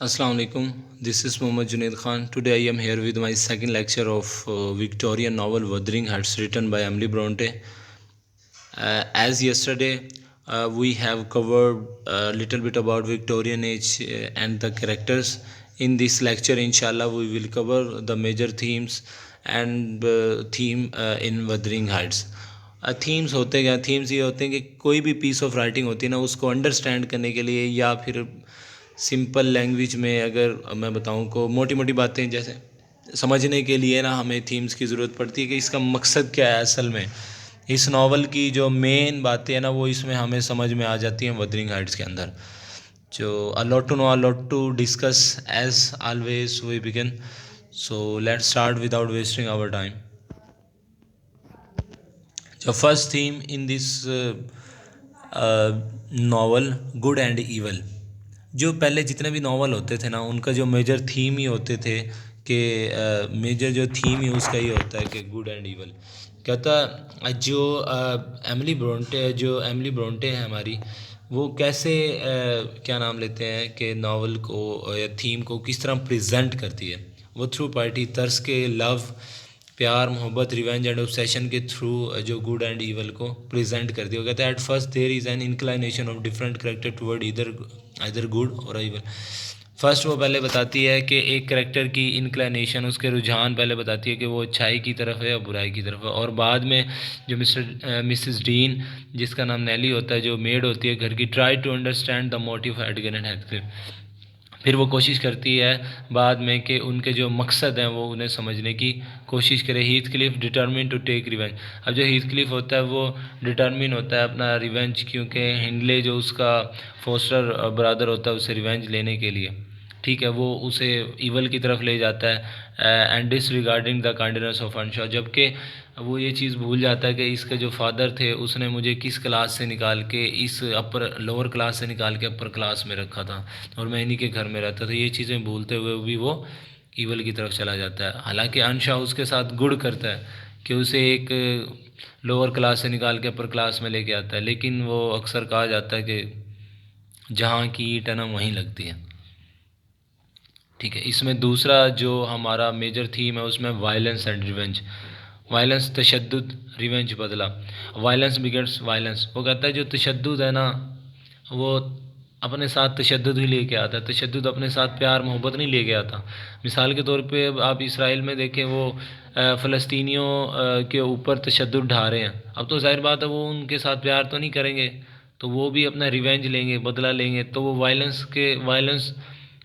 Assalamu alaikum. This is Mohammad Junaid Khan. Today I am here with my second lecture of Victorian novel Wuthering Heights, written by Emily Bronte. As yesterday, we have covered a little bit about Victorian age and the characters. In this lecture, inshallah, we will cover the major themes and theme in Wuthering Heights. Themes होते क्या themes ये होते हैं कि कोई भी piece of writing होती है ना, उसको अंडरस्टैंड करने के लिए या फिर सिंपल लैंग्वेज में अगर मैं बताऊं को मोटी मोटी बातें जैसे समझने के लिए ना हमें थीम्स की ज़रूरत पड़ती है कि इसका मकसद क्या है असल में। इस नावल की जो मेन बातें हैं ना वो इसमें हमें समझ में आ जाती हैं वदरिंग हाइट्स के अंदर। जो a lot to know, a lot to discuss, as always we begin. So let's start without wasting our time. The first theme in this novel, good and evil. जो पहले जितने भी नावल होते थे ना उनका जो मेजर थीम ही होते थे कि मेजर जो थीम ही उसका ये होता है कि गुड एंड ईवल। कहता जो एमिली ब्रोंटे है हमारी, वो कैसे क्या नाम लेते हैं कि नावल को या थीम को किस तरह प्रेजेंट करती है। वो थ्रू पार्टी तर्स के लव, प्यार, मोहब्बत, रिवेंज एंड ऑब्सेशन के थ्रू जो गुड एंड ईवल को प्रेजेंट कर दिया। वो कहता है at first there is an inclination of different character toward इधर गुड और ईवल। फर्स्ट वो पहले बताती है कि एक करेक्टर की इंक्लाइनेशन, उसके रुझान पहले बताती है कि वो अच्छाई की तरफ है या बुराई की तरफ है। और बाद में जो मिसेस डीन, जिसका नाम नेली होता है, जो मेड होती है घर की, try to understand the motive Edgar and Heathcliff. फिर वो कोशिश करती है बाद में कि उनके जो मकसद हैं वो उन्हें समझने की कोशिश करे। Heathcliff determine to take revenge. अब जो हीथ क्लिफ होता है वो डिटर्मिन होता है अपना रिवेंज, क्योंकि हिंडले जो उसका फोस्टर ब्रदर होता है उसे रिवेंज लेने के लिए, ठीक है, वो उसे ईवल की तरफ ले जाता है। And disregarding the kindness of Earnshaw, जबकि वो ये चीज़ भूल जाता है कि इसके जो फादर थे उसने मुझे किस क्लास से निकाल के, इस अपर लोअर क्लास से निकाल के अपर क्लास में रखा था और मैं इन्हीं के घर में रहता था। ये चीज़ें भूलते हुए भी वो ईवल की तरफ चला जाता है। हालांकि अनशा उसके साथ गुड करता है कि उसे एक लोअर क्लास से निकाल के अपर क्लास में लेके आता है, लेकिन वो अक्सर कहा जाता है कि जहाँ की ईंट है ना वहीं लगती है। ठीक है, इसमें दूसरा जो हमारा मेजर थीम है उसमें वायलेंस एंड रिवेंज। वायलेंस तशद्दुद, रिवेंज बदला। Violence begets violence. वो कहता है जो तशद्दुद है ना वो अपने साथ तशद्दुद ही लेके आता है। तशद्दुद अपने साथ प्यार मोहब्बत नहीं लेके आता। मिसाल के तौर पे आप इसराइल में देखें, वो फ़लस्तीनियों के ऊपर तशद्दुद ढा रहे हैं। अब तो ज़ाहिर बात है वो उनके साथ प्यार तो नहीं करेंगे, तो वो भी अपना रिवेंज लेंगे, बदला लेंगे, तो वो वायलेंस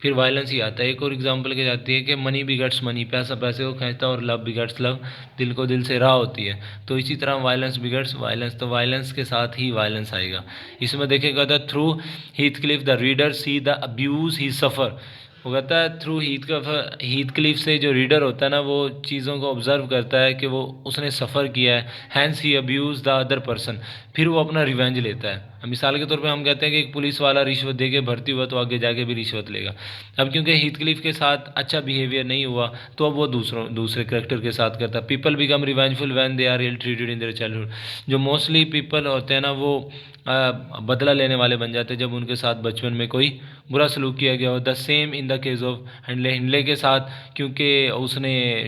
फिर वायलेंस ही आता है। एक और एग्जांपल की जाती है कि मनी बिगट्स मनी, पैसा पैसे को खींचता है, और लव बिगट्स लव, दिल को दिल से राह होती है। तो इसी तरह वायलेंस बिगट्स वायलेंस, तो वायलेंस के साथ ही वायलेंस आएगा। इसमें देखेगा the through Heathcliff the reader see the abuse he suffer. वो कहता है थ्रू हीथ क्लिफ से जो रीडर होता है ना वो चीज़ों को ऑब्ज़र्व करता है कि वो उसने सफ़र किया है। Hence he abuse the other person, फिर वो अपना रिवेंज लेता है। मिसाल के तौर पे हम कहते हैं कि एक पुलिस वाला रिश्वत दे के भर्ती हुआ तो आगे जाके भी रिश्वत लेगा। अब क्योंकि हीथ क्लिफ के साथ अच्छा बिहेवियर नहीं हुआ तो अब वो दूसरे करेक्टर के साथ करता है। People become revengeful when they are ill treated in their childhood. जो मोस्टली पीपल होते हैं ना वो बदला लेने वाले बन जाते हैं जब उनके साथ बचपन में कोई बुरा सलूक किया गया हो। The same in the case of Hindley के साथ, क्योंकि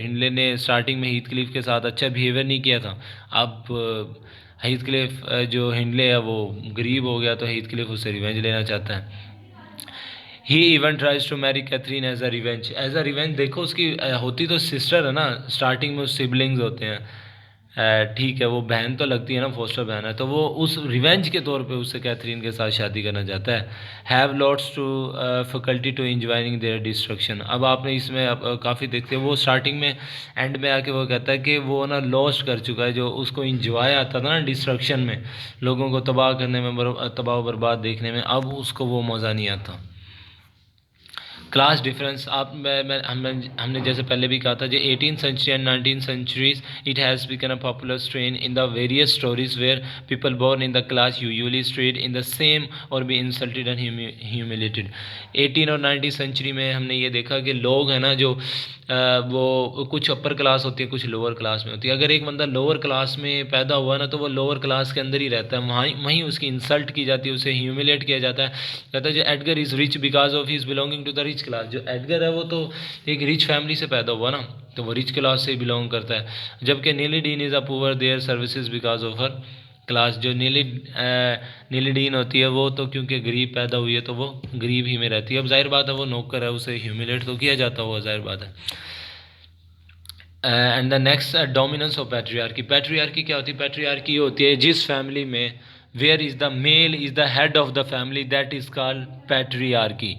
हिंडले ने स्टार्टिंग में हीथ क्लिफ के साथ अच्छा बिहेवियर नहीं किया था। अब हीथ क्लिफ जो हिंडले है वो गरीब हो गया तो हीथ क्लिफ उससे रिवेंज लेना चाहता है। He even tries to marry Catherine as a revenge. As a revenge देखो उसकी होती तो सिस्टर है ना, स्टार्टिंग में सिबलिंग्स होते हैं, ठीक है, वो बहन तो लगती है ना, फोस्टर बहन है, तो वो उस रिवेंज के तौर पे उससे कैथरीन के साथ शादी करना चाहता है। Have lots to faculty to enjoying their destruction. अब आपने इसमें काफ़ी देखते हैं वो स्टार्टिंग में एंड में आके वो कहता है कि वो ना लॉस्ट कर चुका है, जो उसको इंजॉय आता था ना डिस्ट्रक्शन में, लोगों को तबाह करने में, तबाह बर्बाद देखने में, अब उसको वो मज़ा नहीं आता। क्लास डिफरेंस, आप हमने जैसे पहले भी कहा था, जो 18th century and 19th centuries it has become a popular strain in the various stories where people born in the class usually strayed in the same और बी इंसल्टेड एंड ह्यूमिलेटेड। 18 और 19th सेंचुरी में हमने ये देखा कि लोग हैं ना जो वो कुछ अपर क्लास होती है, कुछ लोअर क्लास में होती है। अगर एक बंदा लोअर क्लास में पैदा हुआ ना तो वो लोअर क्लास के अंदर ही रहता है, वहीं उसकी इंसल्ट की जाती है, उसे ह्यूमिलेट किया जाता है। कहता है जो Edgar is rich because of his belonging to the rich class. जो एडगर है वो तो एक रिच फैमिली से पैदा हुआ ना, तो वो रिच क्लास से बिलोंग करता है, जबकि नीली dean is a poor their services because of her class. जो नीली डीन होती है वो तो क्योंकि गरीब पैदा हुई है तो वो गरीब ही में रहती है। अब जाहिर बात है वो नौकर है, उसे ह्यूमिलेट तो किया जाता हुआ, जाहिर बात है। And the next dominance of patriarchy. Patriarchy क्या होती है? पैट्रियार्की होती है जिस फैमिली में where is the male is the head of the family, that is called patriarchy.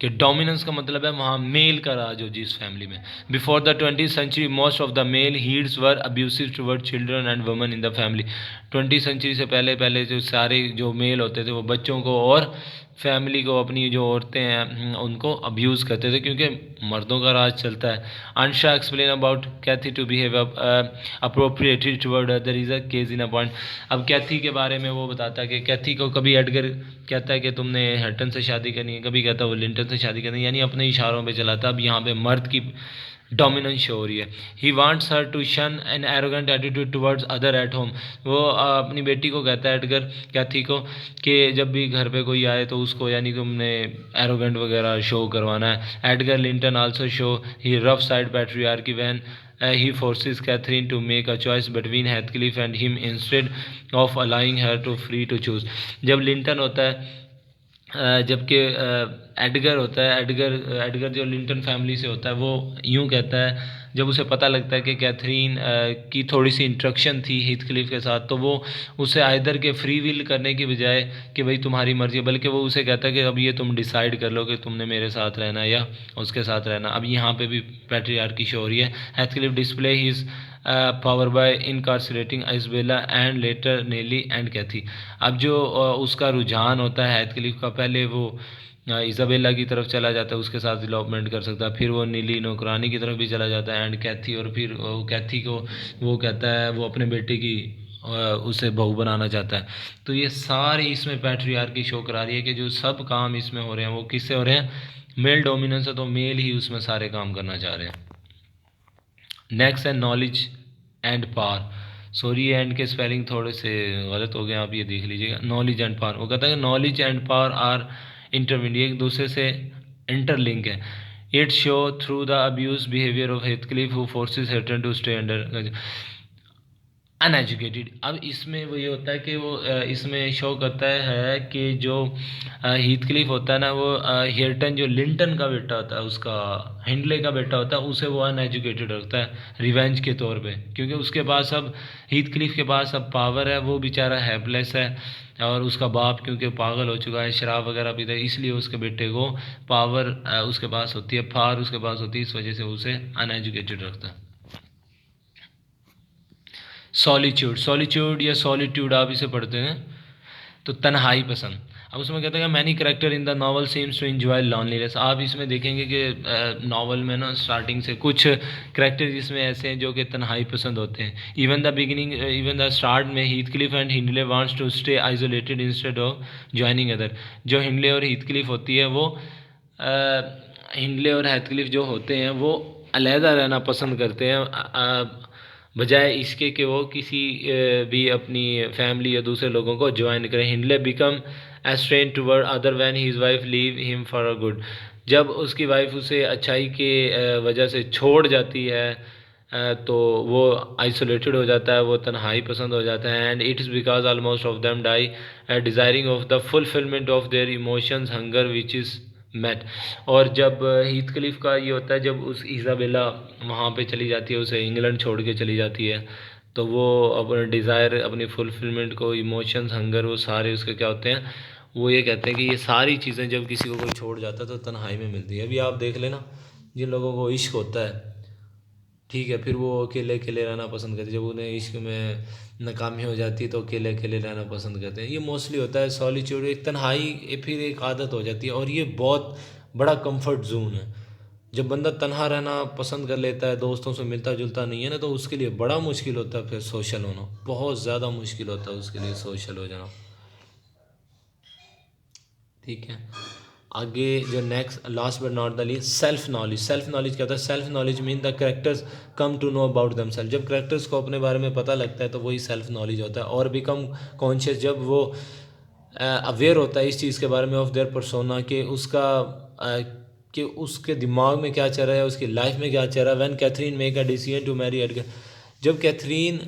कि डोमिनेंस का मतलब है वहाँ मेल का राज हो जिस फैमिली में। Before the 20th century most of the male heads were abusive toward children and women in the family. 20th century से पहले पहले जो सारे जो मेल होते थे वो बच्चों को और फैमिली को, अपनी जो औरतें हैं उनको अब्यूज़ करते थे, क्योंकि मर्दों का राज चलता है। Earnshaw explain about Cathy to behave appropriately toward other is a case in a point. अब कैथी के बारे में वो बताता है कि कैथी को कभी एडगर कहता है कि तुमने हटन से शादी करनी है, कभी कहता है वो लिंटन से शादी करनी है, यानी अपने इशारों पे चलाता है। अब यहाँ पे मर्द की डोमिनेंस शो हो रही है। He wants her to shun an arrogant attitude towards other at home. वो अपनी बेटी को कहता है एडगर कैथी को कि जब भी घर पे कोई आए तो उसको यानी तुमने एरोगेंट वगैरह शो करवाना है। Edgar Linton also show he rough side patriarchy when he forces Catherine to make a choice between Heathcliff and him instead of allowing her to free to choose। जब लिंटन होता है जबकि Edgar होता है, Edgar जो Linton family से होता है वो यूँ कहता है, जब उसे पता लगता है कि कैथरीन की थोड़ी सी इंट्रक्शन थी हीथक्लिफ के साथ, तो वो उसे आइदर के फ्री विल करने की बजाय कि भाई तुम्हारी मर्जी, बल्कि वो उसे कहता है कि अब ये तुम डिसाइड कर लो कि तुमने मेरे साथ रहना है या उसके साथ रहना। अब यहाँ पे भी पैट्रियार्की शो हो रही है। Heathcliff display his power by incarcerating Isabella and later Nelly and Cathy. अब जो उसका रुझान होता है हीथक्लिफ का, पहले वो इज़ाबेला की तरफ चला जाता है, उसके साथ डिवेलपमेंट कर सकता है, फिर वो नीली नौकरानी की तरफ भी चला जाता है एंड कैथी, और फिर कैथी को वो कहता है वो अपने बेटे की उसे बहू बनाना चाहता है। तो ये सारी इसमें पैट्रियार्की शो करा रही है कि जो सब काम इसमें हो रहे हैं वो किससे हो रहे हैं? मेल डोमिनेंस है, तो मेल ही उसमें सारे काम करना चाह रहे हैं। नेक्स्ट है knowledge and power. Sorry and के स्पेलिंग थोड़े से गलत हो गए, आप ये देख लीजिएगा। नॉलेज एंड पावर, वो कहता है knowledge and power are intertwined, एक दूसरे से इंटरलिंक है। It show through the abuse behaviour of Heathcliff who forces Hareton to stay under uneducated. अब इसमें वो ये होता है कि वो इसमें शो करता है कि जो हीथक्लिफ होता है ना, वो हेटन जो लिंटन का बेटा होता है, उसका हिंडले का बेटा होता है, उसे वो अनएजुकेटेड रखता है रिवेंज के तौर पे, क्योंकि उसके पास अब हीथक्लिफ के पास अब पावर है, वो बेचारा हेल्पलेस है, और उसका बाप क्योंकि पागल हो चुका है, शराब वगैरह पीता है, इसलिए उसके बेटे को पावर उसके पास होती है, पावर उसके पास होती है, इस वजह से उसे अनएजुकेटेड रखता है। सॉलिट्यूड, सॉलिट्यूड या सॉलिट्यूड आप इसे पढ़ते हैं तो तन्हाई पसंद। अब उसमें कहते हैं many character in the novel seems to enjoy loneliness. आप इसमें देखेंगे कि नावल में ना स्टार्टिंग से कुछ करेक्टर इसमें ऐसे हैं जो कि तन्हाई पसंद होते हैं। Even the beginning, even the start में Heathcliff and Hindley wants to stay isolated instead of joining other. जो हिंडले और हीथक्लिफ होती है वो हिंडले और हीथक्लिफ जो होते हैं वो अलहदा रहना पसंद करते हैं, बजाय इसके कि वो किसी भी अपनी फैमिली या दूसरे लोगों को ज्वाइन करें। Hindley become estrange toward other when his wife leave him for a good. जब उसकी वाइफ उसे अच्छाई के वजह से छोड़ जाती है तो वो आइसोलेटेड हो जाता है, वो तन्हाई पसंद हो जाता है। And it is because almost of them die desiring of the fulfilment of their emotions hunger which is met. और जब हीथक्लिफ का ये होता है, जब उस इज़ाबेला वहाँ पे चली जाती है, उसे इंग्लैंड छोड़ के चली जाती है, तो वो अपने डिज़ायर, अपनी फुलफिलमेंट को, इमोशंस, हंगर, वो सारे उसके क्या होते हैं, वो ये कहते हैं कि ये सारी चीज़ें जब किसी को कोई छोड़ जाता है तो तन्हाई में मिलती है। अभी आप देख लेना, जिन लोगों को इश्क होता है, ठीक है, फिर वो अकेले अकेले रहना पसंद करते हैं, जब उन्हें इश्क में नाकामी हो जाती है तो अकेले अकेले रहना पसंद करते हैं। ये मोस्टली होता है सॉलिट्यूड, एक तन्हाई फिर एक आदत हो जाती है, और ये बहुत बड़ा कंफर्ट जोन है। जब बंदा तन्हा रहना पसंद कर लेता है, दोस्तों से मिलता जुलता नहीं है ना, तो उसके लिए बड़ा मुश्किल होता है फिर सोशल होना, बहुत ज़्यादा मुश्किल होता है उसके लिए सोशल हो जाना। ठीक है, आगे जो next last but not the least, self knowledge. Self knowledge क्या होता है? Self knowledge mean the characters come to know about them self. जब करेक्टर्स को अपने बारे में पता लगता है तो वही सेल्फ नॉलेज होता है। और बिकम कॉन्शियस, जब वो अवेयर होता है इस चीज़ के बारे में, ऑफ देयर परसोना, के उसका कि उसके दिमाग में क्या चल रहा है, उसकी लाइफ में क्या चल रहा है। When Catherine make a decision to marry Edgar, जब कैथरीन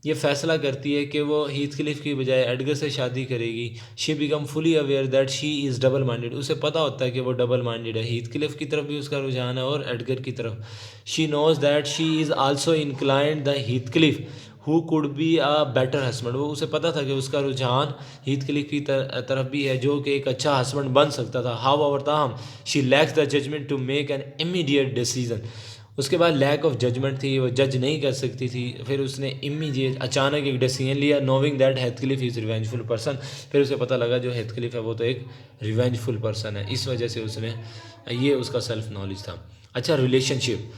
ये फैसला करती है कि वो हीथ क्लिफ की बजाय एडगर से शादी करेगी, she become fully aware that she is double minded, उसे पता होता है कि वो डबल माइंडेड है, हीथ क्लिफ की तरफ भी उसका रुझान है और एडगर की तरफ। She knows that she is also inclined the Heathcliff who could be a better husband, वो उसे पता था कि उसका रुझान हीथ क्लिफ की तरफ भी है जो कि एक अच्छा हस्बैंड बन सकता था। हाउ ओवर ताहम she lacks the judgement to make an immediate decision, उसके बाद लैक ऑफ जजमेंट थी, वो जज नहीं कर सकती थी। फिर उसने इमीडिएट अचानक एक डिसीजन लिया, knowing that Heathcliff is revengeful person, फिर उसे पता लगा जो हेथक्लिफ है वो तो एक रिवेंजफुल पर्सन है, इस वजह से उसने ये उसका सेल्फ नॉलेज था। अच्छा, रिलेशनशिप।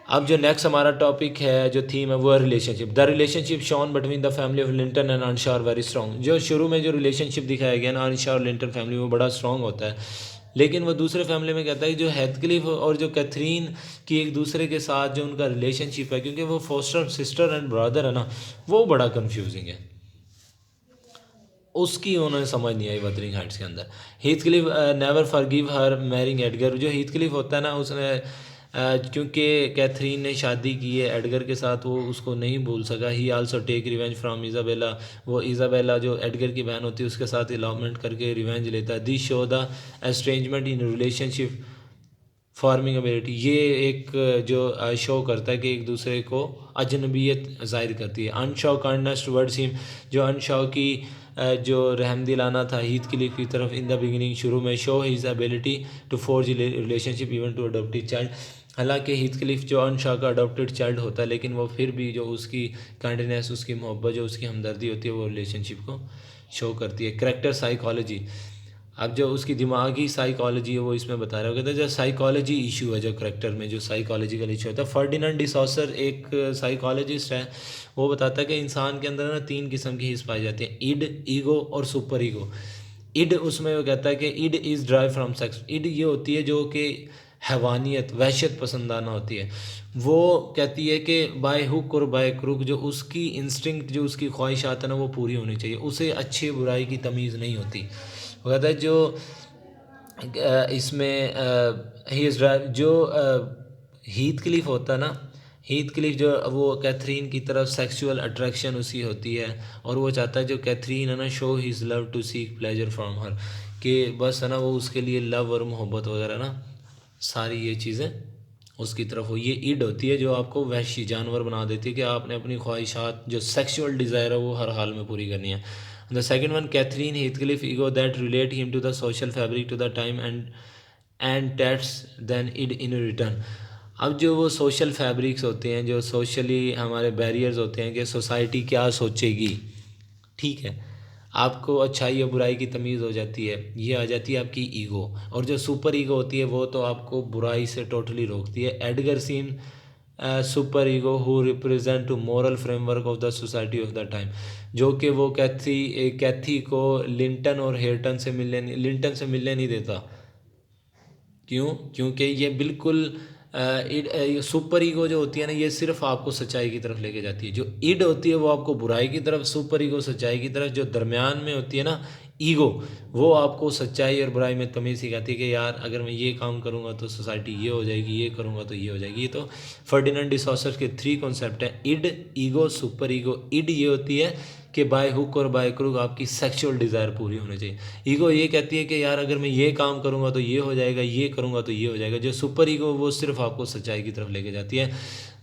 अब जो नेक्स्ट हमारा टॉपिक है, जो थीम है, वो है relationship. The relationship shown between the family of Linton and Earnshaw are very strong, जो शुरू में जो रिलेशनशिप दिखाया गया ना अनशा और लिंटन फैमिली, वो बड़ा स्ट्रॉन्ग होता है। लेकिन वो दूसरे फैमिली में कहता है कि जो हेथक्लिफ और जो कैथरीन की एक दूसरे के साथ जो उनका रिलेशनशिप है, क्योंकि वो फोस्टर सिस्टर एंड ब्रदर है ना, वो बड़ा कन्फ्यूजिंग है, उसकी उन्होंने समझ नहीं आई वदरिंग हाइट्स के अंदर। हीथक्लिफ नेवर फॉरगिव हर मैरिंग एडगर, जो हीथक्लिफ होता है ना उसने क्योंकि कैथरीन ने शादी की है एडगर के साथ, वो उसको नहीं भूल सका। He also take revenge from Isabella, वो इज़ाबेला जो एडगर की बहन होती है उसके साथ इलावमेंट करके रिवेंज लेता है। This show the estrangement in relationship forming ability, ये एक जो शो करता है कि एक दूसरे को अजनबियत ज़ाहिर करती है। अनशॉ काइंडनेस टुवर्ड्स हिम, जो अनशॉ की जो रहम दिलाना था हीथ क्लिफ की तरफ इन द बिगिनिंग, शुरू में। Show his ability to forge relationship even to adopted child, हालांकि हीथ क्लिफ जो अनशॉ का अडोप्टेड चाइल्ड होता है, लेकिन वो फिर भी जो उसकी काइंडनेस, उसकी मोहब्बत, जो उसकी हमदर्दी होती है, वो रिलेशनशिप को शो करती है। करेक्टर साइकोलॉजी, अब जो उसकी दिमागी साइकोलॉजी है वो इसमें बता रहा है। कहते हैं जो साइकोलॉजी इशू है, जो करेक्टर में जो साइकोलॉजिकल इशू होता है। फर्डिनेंड डिसॉसर एक साइकोलॉजिस्ट है, वो बताता है कि इंसान के अंदर ना 3 किस्म की हिस्स पाई जाती हैं, इड, ईगो और सुपर ईगो। इड, उसमें वो कहता है कि id is drive from sex, id ये होती है जो कि हैवानियत, वहशत पसंदाना होती है। वो कहती है कि बाय हुक और बाय क्रुक, जो उसकी इंस्टिंक्ट, जो उसकी ख्वाहिशात है ना, वो पूरी होनी चाहिए, उसे अच्छी बुराई की तमीज़ नहीं होती। वो कहता है जो इसमें ही इज़ ड्राइव, जो हीथ क्लिफ होता है ना, हीथ क्लिफ जो वो कैथरीन की तरफ सेक्सुअल अट्रैक्शन उसकी होती है, और वो चाहता है जो कैथरीन है ना, show his love to seek pleasure from her, कि बस है ना वो उसके लिए लव और मोहब्बत वगैरह ना सारी ये चीज़ें उसकी तरफ हो। ये ईड होती है जो आपको वहशी जानवर बना देती है कि आपने अपनी ख्वाहिशात, जो सेक्सुअल डिज़ायर है, वो हर हाल में पूरी करनी है। The second one, Catherine Heathcliff ego that relate him to the social fabric to the time and that's then id in return. अब जो वो सोशल फैब्रिक्स होते हैं, जो सोशली हमारे बैरियर्स होते हैं कि सोसाइटी क्या सोचेगी, ठीक है, आपको अच्छाई या बुराई की तमीज़ हो जाती है, ये आ जाती है आपकी ईगो। और जो सुपर ईगो होती है वो तो आपको बुराई से टोटली रोकती है। Edgar seen super ego who represent to moral framework of the society of the time, जो कि वो कैथी को लिंटन और हेटन से मिलने नहीं देता। क्यों? क्योंकि ये बिल्कुल सुपर ईगो जो होती है ना, ये सिर्फ आपको सच्चाई की तरफ लेके जाती है। जो इड होती है वो आपको बुराई की तरफ, सुपर ईगो सच्चाई की तरफ। जो दरमियान में होती है ना ईगो, वो आपको सच्चाई और बुराई में तमीज़ सिखाती है कि यार अगर मैं ये काम करूँगा तो सोसाइटी ये हो जाएगी, ये करूँगा तो ये हो जाएगी। ये तो फर्डिनेंड डिसॉसर के 3 कॉन्सेप्ट हैं, id, ego, super ego. Id ये होती है कि बाय हुक और बाय क्रुक आपकी सेक्सुअल डिज़ायर पूरी होनी चाहिए। ईगो ये कहती है कि यार अगर मैं ये काम करूँगा तो ये हो जाएगा, ये करूँगा तो ये हो जाएगा। जो सुपर ईगो वो सिर्फ आपको सच्चाई की तरफ लेके जाती है।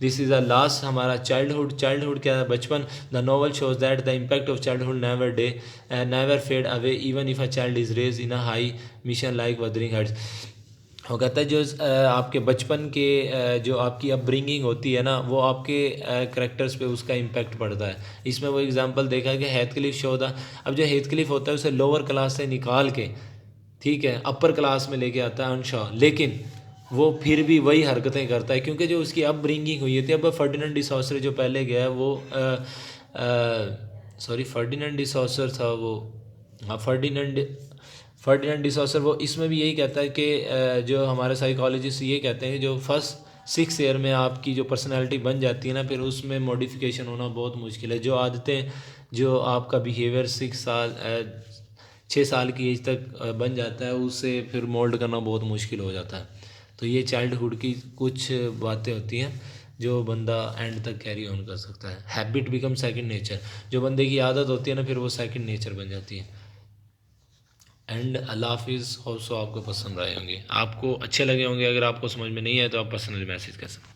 दिस इज़ अ लास्ट हमारा चाइल्डहुड क्या है, बचपन। The novel shows that the impact of childhood never fade away even if a child is raise in a high mission like Wuthering Heights. वो कहता है जो आपके बचपन के जो आपकी अपब्रिंगिंग होती है ना, वो आपके करेक्टर्स पे उसका इम्पैक्ट पड़ता है। इसमें वो एग्जांपल देखा है कि हेथक्लिफ शो था। अब जो हेथक्लिफ होता है उसे लोअर क्लास से निकाल के, ठीक है, अपर क्लास में लेके आता है अनशॉ, लेकिन वो फिर भी वही हरकतें करता है क्योंकि जो उसकी अपब्रिंगिंग हुई थी। अब फर्डिनेंड डिसॉसर जो पहले गया है वो सॉरी फर्डिनेंड डिसॉसर था वो, हाँ फर्डिनेंड डिसॉसर, वो इसमें भी यही कहता है कि जो हमारे साइकोलॉजिस्ट ये कहते हैं जो फर्स्ट 6 ईयर में आपकी जो पर्सनालिटी बन जाती है ना, फिर उसमें मॉडिफिकेशन होना बहुत मुश्किल है। जो आदतें, जो आपका बिहेवियर 6 साल की एज तक बन जाता है, उससे फिर मोल्ड करना बहुत मुश्किल हो जाता है। तो ये चाइल्डहुड की कुछ बातें होती हैं जो बंदा एंड तक कैरी ऑन कर सकता है। हैबिट बिकम सेकंड नेचर, जो बंदे की आदत होती है ना, फिर वो सेकंड नेचर बन जाती है। एंड अल्लाह हाफिज़। होप सो आपको पसंद आए होंगे, आपको अच्छे लगे होंगे। अगर आपको समझ में नहीं आए तो आप पर्सनली मैसेज कर सकते हैं।